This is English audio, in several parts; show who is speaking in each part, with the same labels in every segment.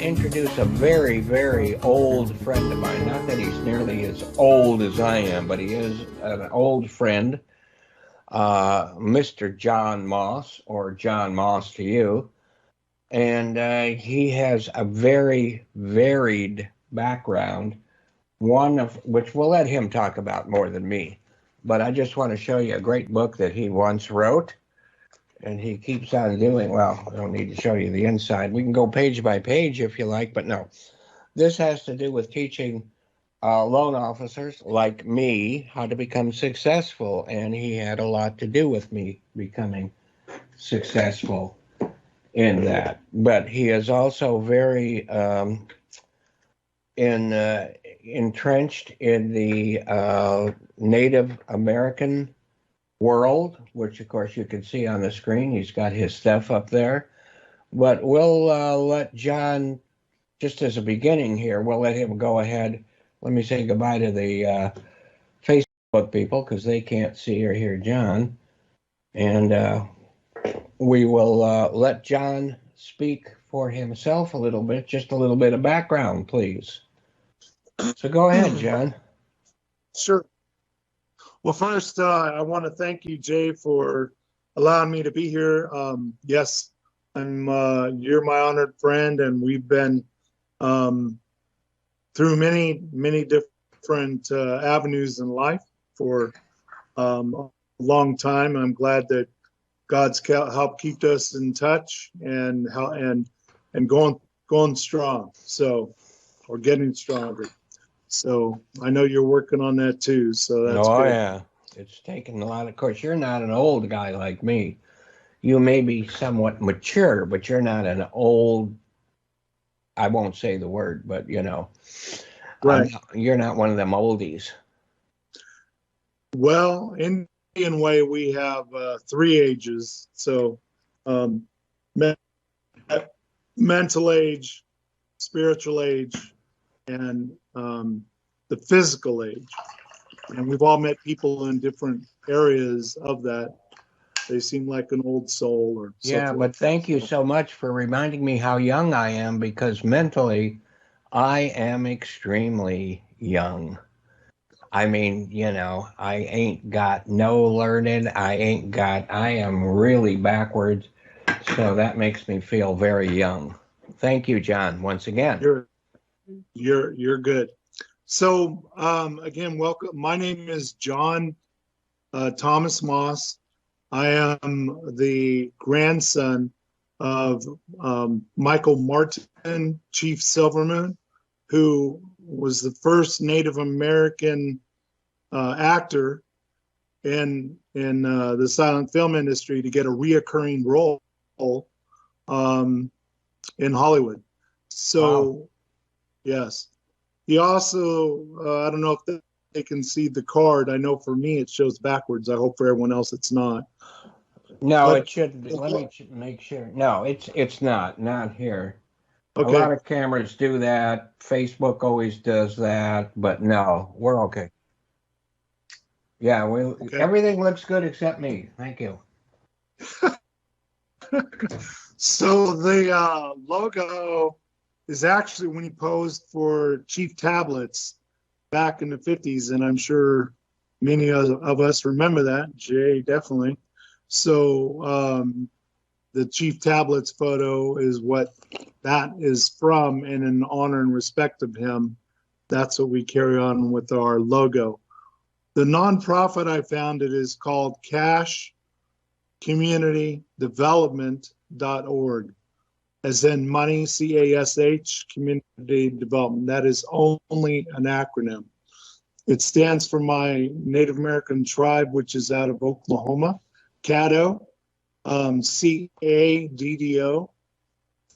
Speaker 1: introduce a very, very old friend of mine. Not that he's nearly as old as I am, but he is an old friend, Mr. John Moss, or John Moss to you. And he has a very varied background, one of which we'll let him talk about more than me. But I just want to show you a great book that he once wrote. And he keeps on doing, well, I don't need to show you the inside. We can go page by page if you like, but no. This has to do with teaching loan officers like me how to become successful. And he had a lot to do with me becoming successful in that. But he is also very entrenched in the Native American world, which of course you can see on the screen. He's got his stuff up there. But we'll let John, just as a beginning here, we'll let him go ahead. Let me say goodbye to the Facebook people because they can't see or hear John. And we will let John speak for himself a little bit, just a little bit of background, please. So go ahead, John.
Speaker 2: Sure. Well, first, I want to thank you, Jay, for allowing me to be here. Yes, you're my honored friend, and we've been through many different avenues in life for a long time. I'm glad that God's helped keep us in touch and going strong. So, or getting stronger. So I know you're working on that too. So that's good.
Speaker 1: Yeah, it's taken a lot. Of course, you're not an old guy like me. You may be somewhat mature, but you're not an old. I won't say the word, but you know,
Speaker 2: right?
Speaker 1: You're not one of them oldies.
Speaker 2: Well, in Indian way, we have 3 ages. So, mental age, spiritual age, and the physical age. And we've all met people in different areas of that. They seem like an old soul or so
Speaker 1: Yeah,
Speaker 2: forth.
Speaker 1: but thank you so much for reminding me how young I am, because mentally I am extremely young. I mean, you know, I ain't got no learning. I am really backwards. So that makes me feel very young. Thank you, John, once again.
Speaker 2: You're good. So again, welcome. My name is John Thomas Moss. I am the grandson of Michael Martin, Chief Silvermoon, who was the first Native American actor in the silent film industry to get a reoccurring role in Hollywood. So, wow. Yes. He also, I don't know if they can see the card. I know for me it shows backwards. I hope for everyone else it's not.
Speaker 1: No, it shouldn't be. Let me make sure. No, it's not here. Okay. A lot of cameras do that. Facebook always does that, but no, we're okay. Yeah, everything looks good except me. Thank you.
Speaker 2: So the logo is actually when he posed for Chief Tablets back in the 50s, and I'm sure many of us remember that. Jay, definitely. So the Chief Tablets photo is what that is from, and in honor and respect of him, that's what we carry on with our logo. The nonprofit I founded is called cashcommunitydevelopment.org, as in money, CASH, community development. That is only an acronym. It stands for my Native American tribe, which is out of Oklahoma, Caddo, CADDO.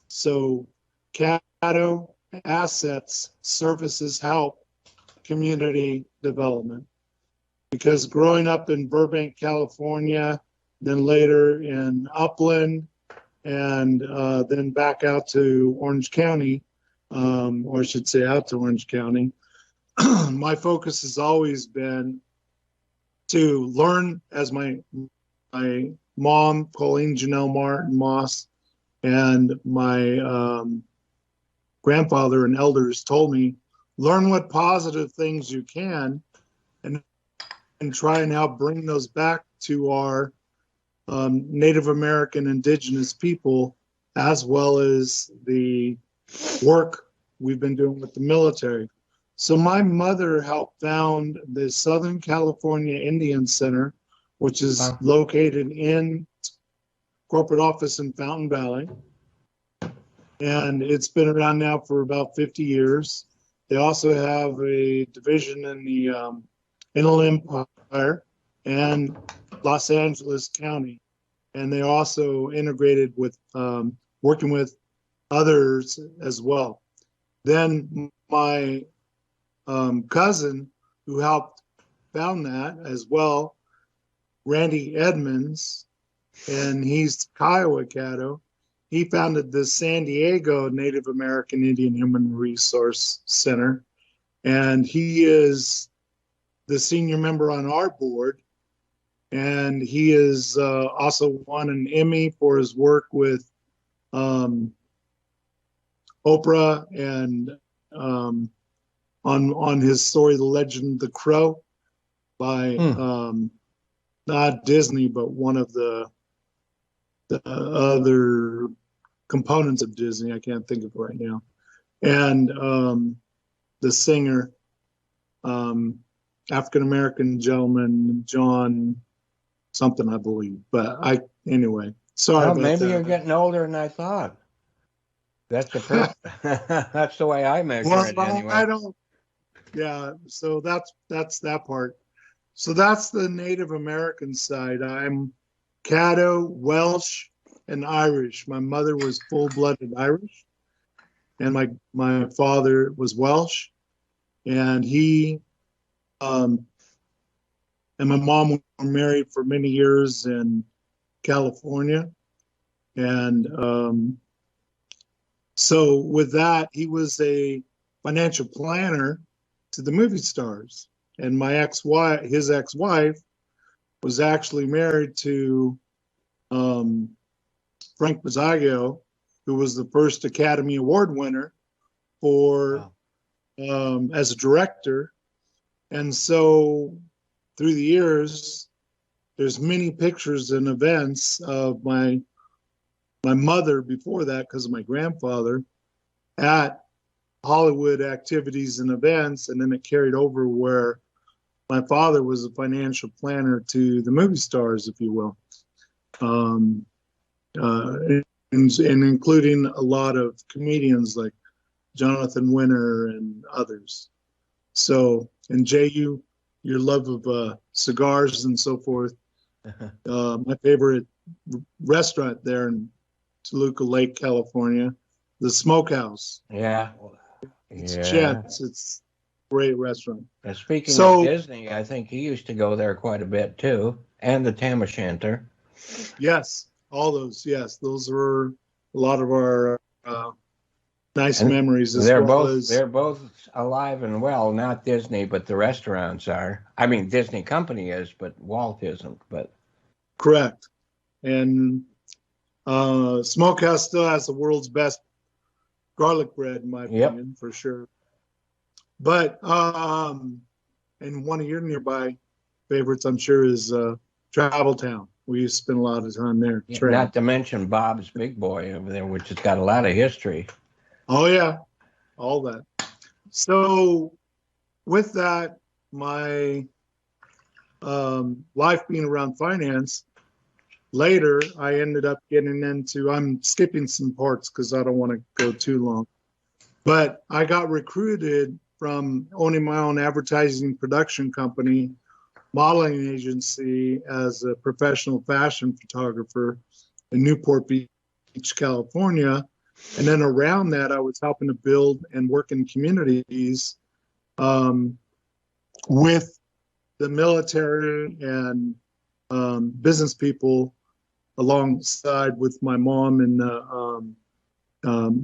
Speaker 2: So Caddo Assets, Services, Help, Community Development. Because growing up in Burbank, California, then later in Upland, and then back out to Orange County, or I should say out to Orange County, my focus has always been to learn, as my mom, Pauline Janelle Martin Moss, and my grandfather and elders told me, learn what positive things you can and, and try and help bring those back to our Native American indigenous people, as well as the work we've been doing with the military. So my mother helped found the Southern California Indian Center, which is located in corporate office in Fountain Valley. And it's been around now for about 50 years. They also have a division in the Inland Empire and Los Angeles County. And they also integrated with working with others as well. Then my cousin who helped found that as well, Randy Edmonds, and he's Kiowa Caddo. He founded the San Diego Native American Indian Human Resource Center, and he is the senior member on our board. And he is also won an Emmy for his work with Oprah and on his story, The Legend of the Crow, by not Disney, but one of the other components of Disney. I can't think of it right now. And the singer, African-American gentleman, John something, I believe. But anyway, sorry about
Speaker 1: maybe
Speaker 2: that.
Speaker 1: you're getting older than I thought. That's the that's the way I measure it anyway.
Speaker 2: I don't. Yeah, so that's that part. So that's the Native American side. I'm Caddo, Welsh, and Irish. My mother was full-blooded Irish, and my father was Welsh, and he and my mom were married for many years in California, and so with that, he was a financial planner to the movie stars. And my his ex-wife, was actually married to Frank Mazzagio, who was the first Academy Award winner for as a director. And so through the years, there's many pictures and events of my mother before that, because of my grandfather, at Hollywood activities and events, and then it carried over where my father was a financial planner to the movie stars, if you will, and including a lot of comedians like Jonathan Winter and others. So, and Jay, your love of cigars and so forth. My favorite restaurant there in Toluca Lake, California, the Smokehouse.
Speaker 1: Yeah.
Speaker 2: It's Chet's. It's a great restaurant.
Speaker 1: And speaking of Disney, I think he used to go there quite a bit too, and the Tam O'Shanter.
Speaker 2: Yes, all those. Yes, those were a lot of our nice memories.
Speaker 1: They're both alive and well. Not Disney, but the restaurants are. I mean, Disney Company is, but Walt isn't. But
Speaker 2: correct. And Smokehouse still has the world's best garlic bread, in my opinion, for sure. But and one of your nearby favorites, I'm sure, is Travel Town. We used to spend a lot of time there.
Speaker 1: Not to mention Bob's Big Boy over there, which has got a lot of history.
Speaker 2: Oh yeah, all that. So with that, my life being around finance, later I ended up getting into, I'm skipping some parts because I don't want to go too long, but I got recruited from owning my own advertising production company, modeling agency, as a professional fashion photographer in Newport Beach, California. And then around that, I was helping to build and work in communities with the military and business people, alongside with my mom and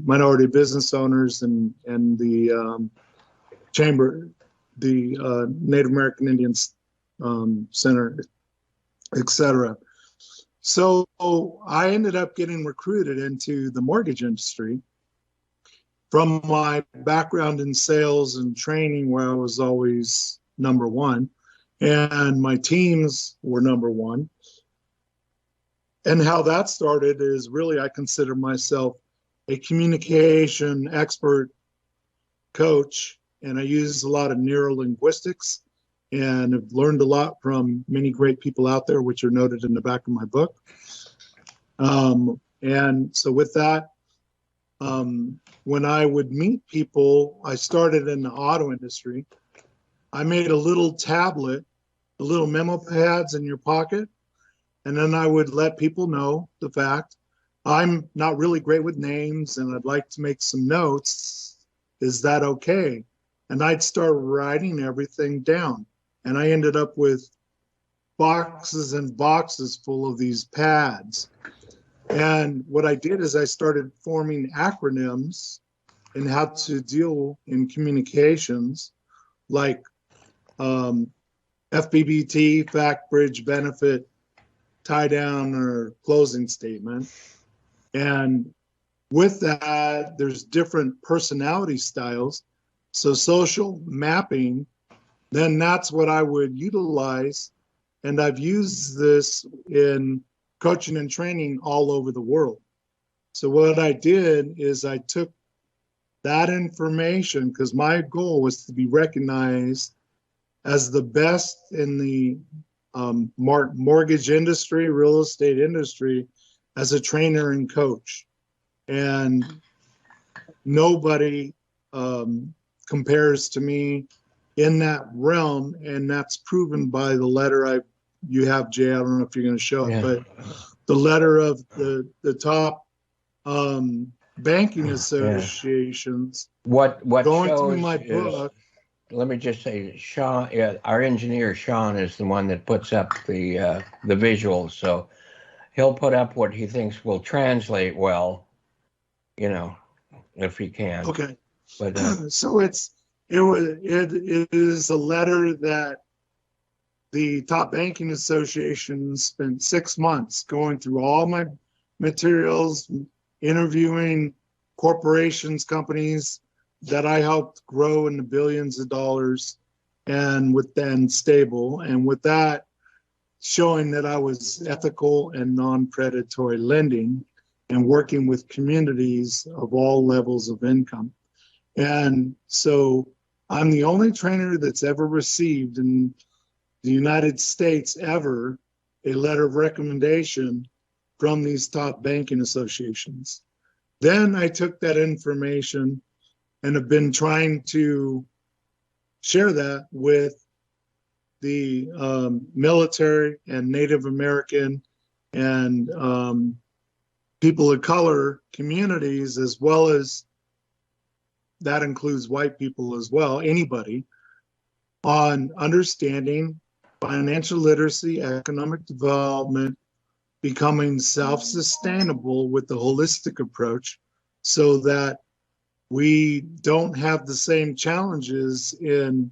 Speaker 2: minority business owners and the chamber, the Native American Indians Center, etc. So I ended up getting recruited into the mortgage industry, from my background in sales and training, where I was always number one, and my teams were number one. And how that started is really, I consider myself a communication expert coach, and I use a lot of neurolinguistics and have learned a lot from many great people out there, which are noted in the back of my book. And so with that, when I would meet people, I started in the auto industry. I made a little tablet, the little memo pads in your pocket, and then I would let people know the fact I'm not really great with names and I'd like to make some notes. Is that okay? And I'd start writing everything down. And I ended up with boxes and boxes full of these pads. And what I did is I started forming acronyms and how to deal in communications, like FBBT, fact, bridge, benefit, tie down, or closing statement. And with that, there's different personality styles. So social mapping, then that's what I would utilize. And I've used this in coaching and training all over the world. So what I did is I took that information, because my goal was to be recognized as the best in the mortgage industry, real estate industry, as a trainer and coach. And nobody compares to me in that realm, and that's proven by the letter you have, Jay. I don't know if you're going to show it, but the letter of the top banking associations.
Speaker 1: What
Speaker 2: going
Speaker 1: shows
Speaker 2: through my
Speaker 1: is,
Speaker 2: book.
Speaker 1: let me just say, Sean, our engineer Sean is the one that puts up the visuals, so he'll put up what he thinks will translate well, if he can.
Speaker 2: Okay.
Speaker 1: But
Speaker 2: so it is a letter that the top banking association spent 6 months going through all my materials, interviewing corporations, companies that I helped grow into billions of dollars, and with then stable, and with that showing that I was ethical and non-predatory lending and working with communities of all levels of income. And so I'm the only trainer that's ever received in the United States ever a letter of recommendation from these top banking associations. Then I took that information and have been trying to share that with the military and Native American and people of color communities, as well as that includes white people as well, anybody, on understanding financial literacy, economic development, becoming self-sustainable with the holistic approach, so that we don't have the same challenges in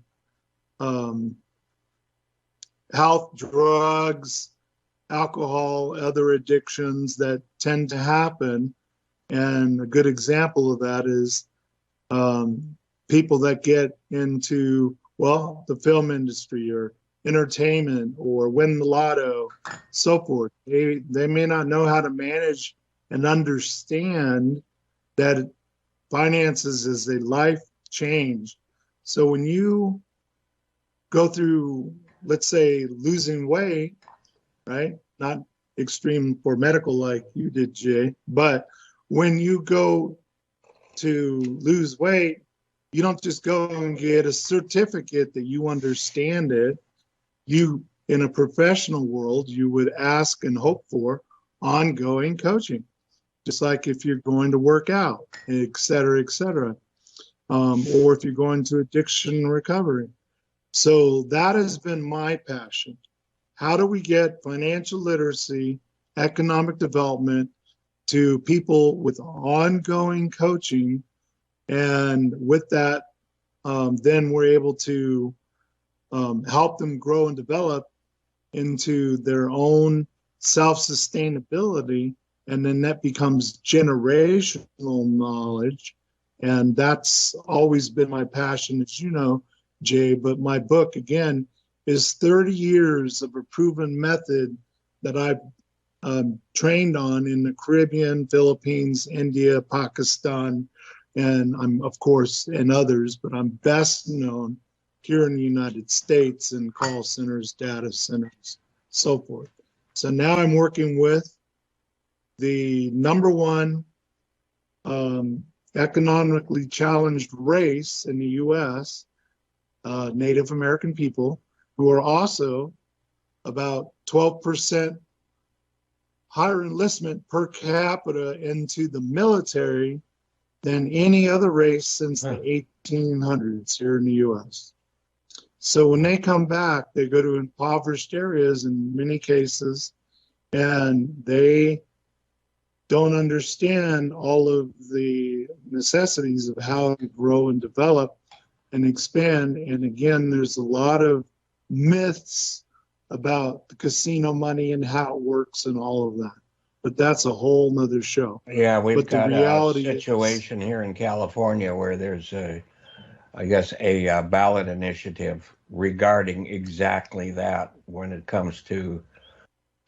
Speaker 2: health, drugs, alcohol, other addictions that tend to happen. And a good example of that is people that get into, the film industry or entertainment or win the lotto, so forth. They may not know how to manage and understand that finances is a life change. So when you go through, let's say, losing weight, right? Not extreme for medical like you did, Jay, but when you go to lose weight, you don't just go and get a certificate that you understand it. You, in a professional world, you would ask and hope for ongoing coaching, just like if you're going to work out, et cetera, or if you're going to addiction recovery. So that has been my passion. How do we get financial literacy, economic development to people with ongoing coaching? And with that, then we're able to help them grow and develop into their own self-sustainability. And then that becomes generational knowledge. And that's always been my passion, as you know, Jay. But my book, again, is 30 years of a proven method that I've trained on in the Caribbean, Philippines, India, Pakistan, and I'm, of course, and others, but I'm best known here in the United States in call centers, data centers, so forth. So now I'm working with the number one economically challenged race in the U.S., Native American people, who are also about 12% higher enlistment per capita into the military than any other race since the 1800s here in the U.S. So when they come back, they go to impoverished areas in many cases, and they don't understand all of the necessities of how to grow and develop and expand. And again, there's a lot of myths about the casino money and how it works and all of that. But that's a whole nother show.
Speaker 1: Yeah, we've
Speaker 2: But the
Speaker 1: got a
Speaker 2: reality
Speaker 1: situation here in California where there's I guess, a ballot initiative regarding exactly that when it comes to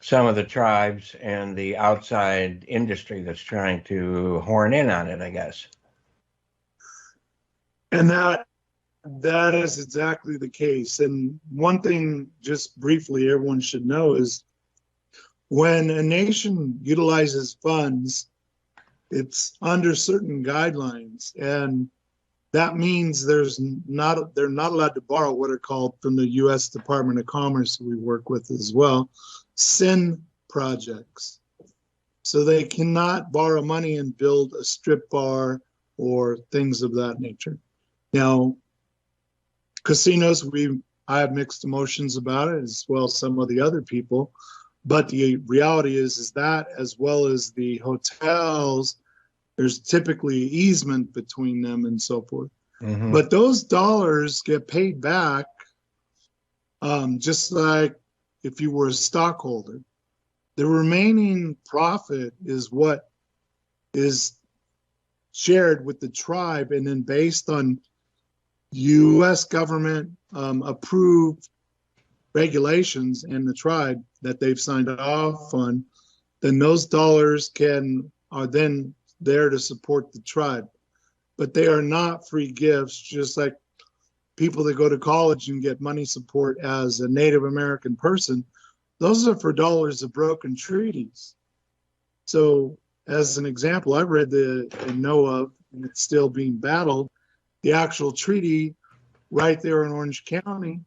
Speaker 1: some of the tribes and the outside industry that's trying to horn in on it, I guess.
Speaker 2: And that is exactly the case. And one thing, just briefly, everyone should know is when a nation utilizes funds, it's under certain guidelines. And that means they're not allowed to borrow what are called, from the U.S. Department of Commerce we work with as well, SIN projects. So they cannot borrow money and build a strip bar or things of that nature. Now, casinos, I have mixed emotions about it, as well as some of the other people. But the reality is that, as well as the hotels, there's typically easement between them and so forth. Mm-hmm. But those dollars get paid back just like if you were a stockholder. The remaining profit is what is shared with the tribe, and then based on U.S. government approved regulations and the tribe that they've signed off on, then those dollars are then there to support the tribe. But they are not free gifts, just like people that go to college and get money support as a Native American person. Those are for dollars of broken treaties. So as an example, I read and know of, and it's still being battled, the actual treaty right there in Orange County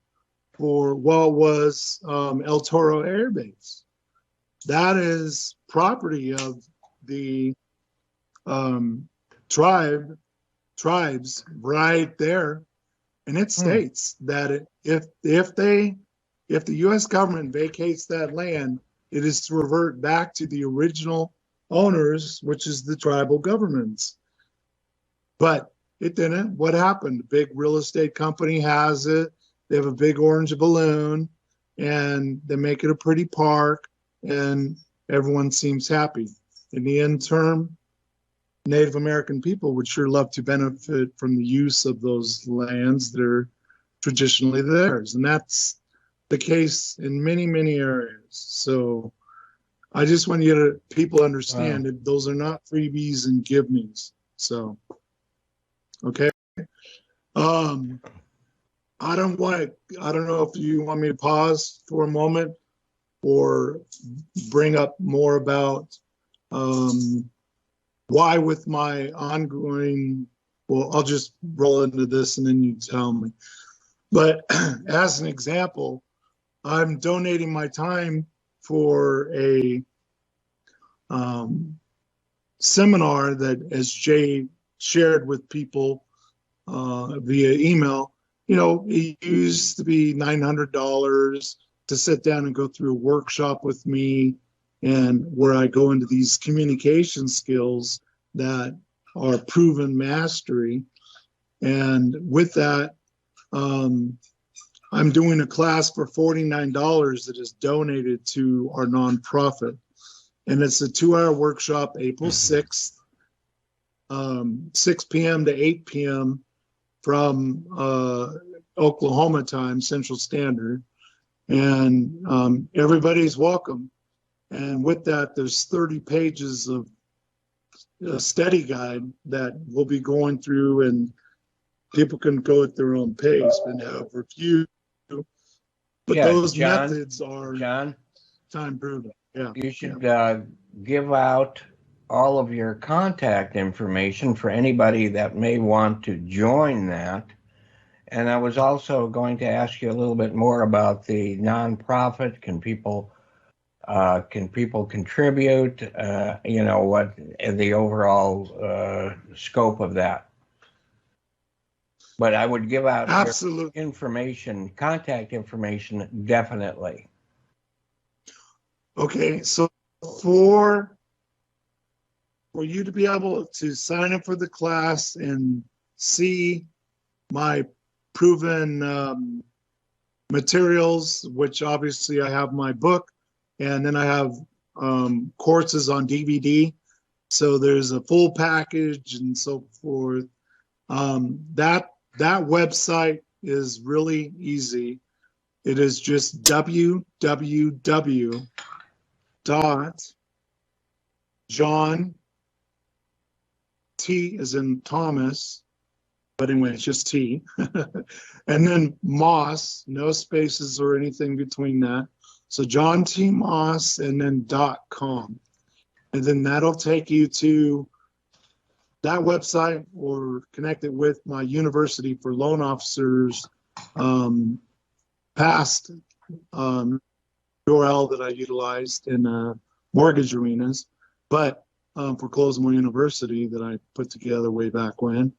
Speaker 2: for what was El Toro Air Base. That is property of the tribes right there, and it states that if the U.S. government vacates that land, it is to revert back to the original owners, which is the tribal governments. But it didn't. What happened? A big real estate company has it. They have a big orange balloon, and they make it a pretty park, and everyone seems happy. In the end term, Native American people would sure love to benefit from the use of those lands that are traditionally theirs. And that's the case in many, many areas. So I just want people understand that those are not freebies and give-me's. So, okay. I don't know if you want me to pause for a moment or bring up more about why with my ongoing, well, I'll just roll into this and then you tell me. But as an example, I'm donating my time for a seminar that, as Jay shared with people via email, it used to be $900 to sit down and go through a workshop with me, and where I go into these communication skills that are proven mastery. And with that, I'm doing a class for $49 that is donated to our nonprofit. And it's a 2-hour workshop, April 6th. 6 p.m. to 8 p.m. from Oklahoma time, Central Standard. And everybody's welcome. And with that, there's 30 pages of a study guide that we'll be going through, and people can go at their own pace and have review. But
Speaker 1: Yeah,
Speaker 2: those
Speaker 1: John,
Speaker 2: methods are
Speaker 1: John,
Speaker 2: time proven. Yeah.
Speaker 1: you should give out all of your contact information for anybody that may want to join that. And I was also going to ask you a little bit more about the nonprofit. Can people contribute? You know, what the overall scope of that? But I would give out
Speaker 2: Absolutely.
Speaker 1: your information, contact information, definitely.
Speaker 2: Okay, so for you to be able to sign up for the class and see my proven materials, which obviously I have my book, and then I have courses on DVD. So there's a full package and so forth. That website is really easy. It is just www.John, T as in Thomas, but anyway, it's just T. And then Moss, no spaces or anything between that. So John T. Moss and then .com. And then that'll take you to that website or connect it with my University for Loan Officers past URL that I utilized in mortgage arenas, but for Closmore University that I put together way back when.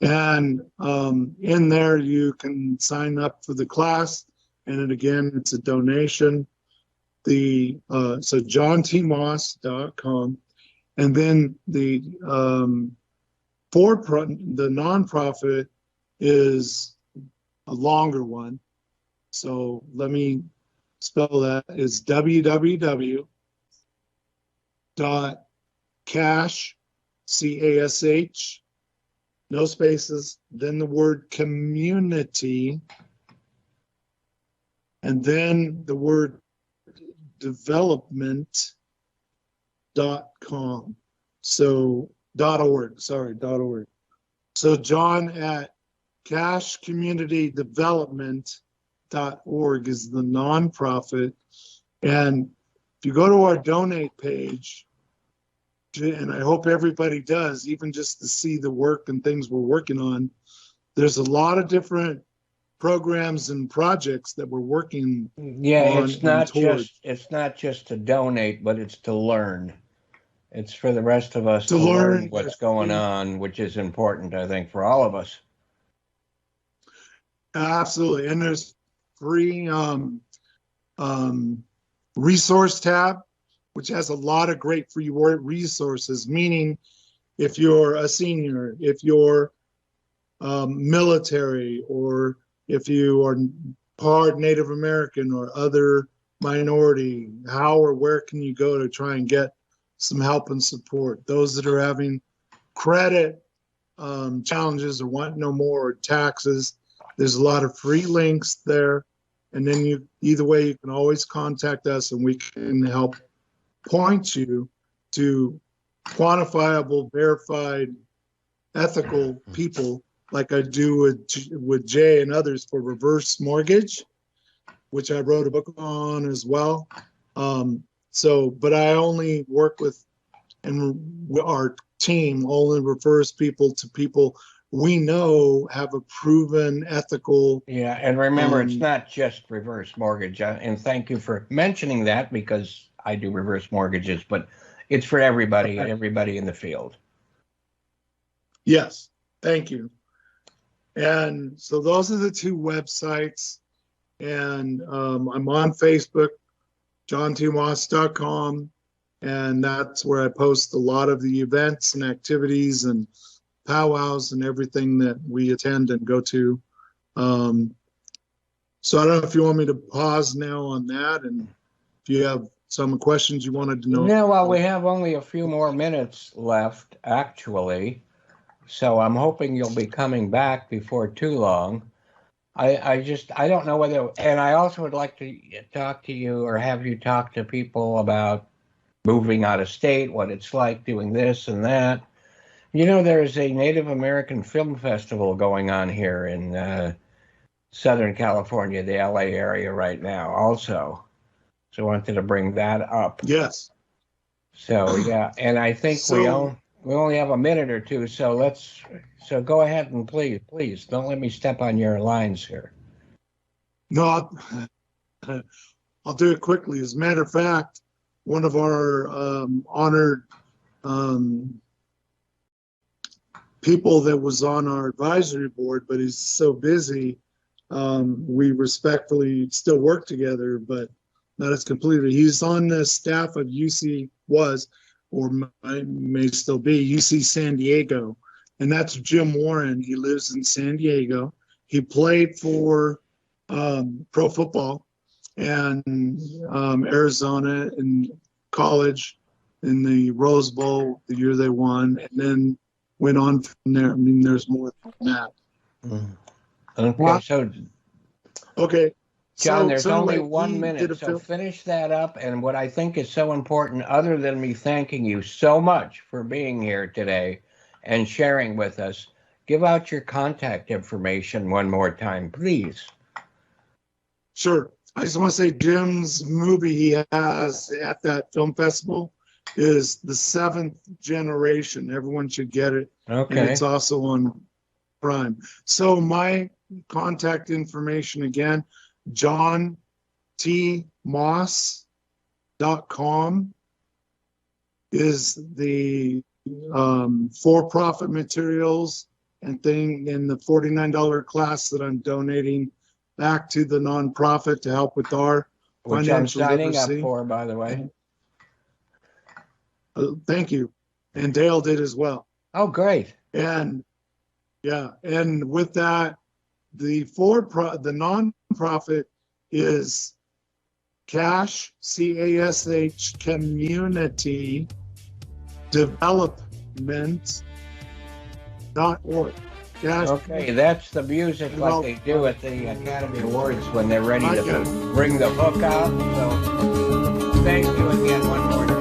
Speaker 2: And in there, you can sign up for the class. And then again, it's a donation. So johntmoss.com. And then the nonprofit is a longer one. So let me spell that. It's www.cash, CASH, no spaces, then the word community, and then the word development.com. So .org. So John at cashcommunitydevelopment.org is the nonprofit. And if you go to our donate page, and I hope everybody does, even just to see the work and things we're working on, there's a lot of different programs and projects that we're working on.
Speaker 1: It's not just to donate, but it's to learn. It's for the rest of us to learn what's going on, which is important, I think, for all of us.
Speaker 2: Absolutely. And there's free resource tab, which has a lot of great free resources, meaning if you're a senior, if you're military, or if you are part Native American or other minority, how or where can you go to try and get some help and support? Those that are having credit challenges or want no more, or taxes, there's a lot of free links there. And then either way, you can always contact us and we can help point you to quantifiable, verified, ethical people, like I do with Jay and others for reverse mortgage, which I wrote a book on as well. But I only work with, and our team only refers people to people we know have a proven ethical.
Speaker 1: Yeah, and remember, it's not just reverse mortgage. And thank you for mentioning that, because I do reverse mortgages, but it's for everybody in the field.
Speaker 2: Yes, thank you. And so those are the two websites. And I'm on Facebook, johntmoss.com, and that's where I post a lot of the events and activities and powwows and everything that we attend and go to. So I don't know if you want me to pause now on that, and if you have some questions you wanted to know.
Speaker 1: No, well, we have only a few more minutes left, actually. So I'm hoping you'll be coming back before too long. I don't know whether, and I also would like to talk to you or have you talk to people about moving out of state, what it's like doing this and that. You know, there's a Native American Film Festival going on here in Southern California, the LA area right now also. So I wanted to bring that up.
Speaker 2: Yes.
Speaker 1: So, yeah, and I think we only have a minute or two, so go ahead and please don't let me step on your lines here.
Speaker 2: No, I'll do it quickly. As a matter of fact, one of our honored people that was on our advisory board, but he's so busy, we respectfully still work together, but not as completely. He's on the staff of UC or may still be UC San Diego, and that's Jim Warren. He lives in San Diego. He played for pro football and Arizona in college in the Rose Bowl the year they won, and then went on from there. I mean, there's more than that.
Speaker 1: Okay,
Speaker 2: Okay.
Speaker 1: John, there's only 1 minute, so finish that up. And what I think is so important, other than me thanking you so much for being here today and sharing with us, give out your contact information one more time, please.
Speaker 2: Sure. I just want to say Jim's movie he has at that film festival is The Seventh Generation. Everyone should get it.
Speaker 1: Okay.
Speaker 2: And it's also on Prime. So my contact information again, johntmoss.com is the for-profit materials and thing in the $49 class that I'm donating back to the nonprofit to help with our
Speaker 1: which I'm
Speaker 2: financial
Speaker 1: signing
Speaker 2: literacy.
Speaker 1: Up for, by the way.
Speaker 2: Thank you. And Dale did as well.
Speaker 1: Oh, great.
Speaker 2: And yeah, and with that, the nonprofit is CASH, CASH, Community Development.org.
Speaker 1: Okay, that's the music like they do at the Academy Awards when they're ready to bring the book out. So thank you again one more time.